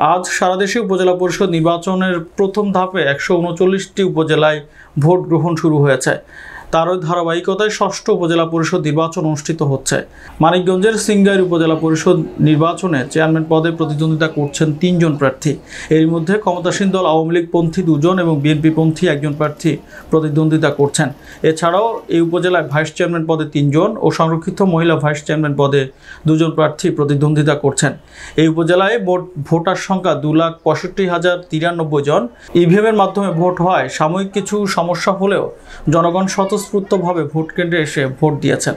আজ সারা দেশে উপজেলা পরিষদ নির্বাচনের প্রথম ধাপে ১৩৯টি উপজেলায় ভোট গ্রহণ শুরু হয়েছে। তারই ধারাবাহিকতায় ষষ্ঠ উপজেলা পরিষদ নির্বাচন অনুষ্ঠিত হচ্ছে। মানিকগঞ্জের সিংগাইর উপজেলা পরিষদ নির্বাচনে চেয়ারম্যান পদে প্রতিদ্বন্দ্বিতা করছেন ৩ জন প্রার্থী। এর মধ্যে ক্ষমতাসীন দল আওয়ামী লীগ পন্থী ২ জন এবং বিএনপি পন্থী ১ জন প্রার্থী প্রতিদ্বন্দ্বিতা করছেন। এছাড়াও এই উপজেলায় ভাইস চেয়ারম্যান পদে ৩ জন ও সংরক্ষিত মহিলা ভাইস চেয়ারম্যান পদে ২ জন প্রার্থী প্রতিদ্বন্দ্বিতা করছেন। এই উপজেলায় ভোটার সংখ্যা ২,৬৫,০৯৩ জন। ইভিএমের মাধ্যমে ভোট হয়। সাময়িক কিছু সমস্যা হলেও জনগণ স্বতঃস্ফূর্তভাবে ভোট কেন্দ্রে এসে ভোট দিয়েছেন।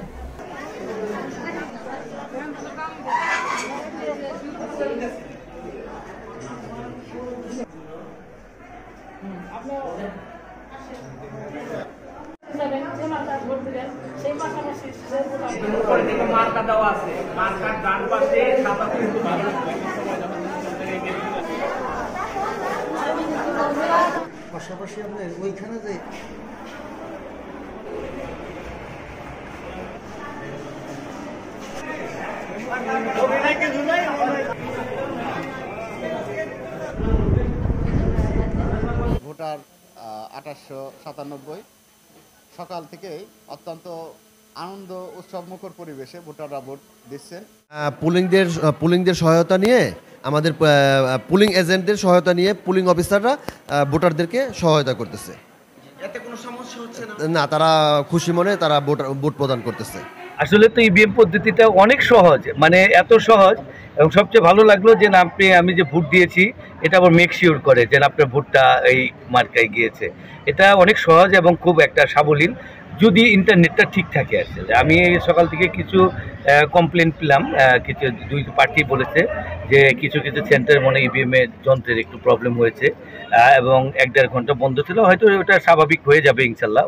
পাশাপাশি আপনার ওইখানে যে ভোটার ২৮৯৭ সকাল থেকেই অত্যন্ত আনন্দ উৎসব মুখর পরিবেশে ভোটাররা ভোট দিচ্ছেন। পুলিংদের সহায়তা নিয়ে আমাদের পুলিং এজেন্টদের সহায়তা নিয়ে পুলিং অফিসাররা ভোটারদেরকে সহায়তা করতেছে। এতে কোনো সমস্যা হচ্ছে না, তারা খুশি মনে তারা ভোট প্রদান করতেছে। আসলে তো ইভিএম পদ্ধতিটা অনেক সহজ, মানে এত সহজ, এবং সবচেয়ে ভালো লাগলো যে আমি যে ভোট দিয়েছি এটা আবার মেক শিওর করে যে আপনার ভোটটা এই মার্কায় গিয়েছে। এটা অনেক সহজ এবং খুব একটা সাবলীল, যদি ইন্টারনেটটা ঠিক থাকে। আসলে আমি সকাল থেকে কিছু কমপ্লেন পেলাম, কিছু 2 পার্টি বলেছে যে কিছু সেন্টার মনে ইভিএমের যন্ত্রের একটু প্রবলেম হয়েছে এবং 1-1.5 ঘন্টা বন্ধ ছিল, হয়তো ওটা স্বাভাবিক হয়ে যাবে ইনশাল্লাহ।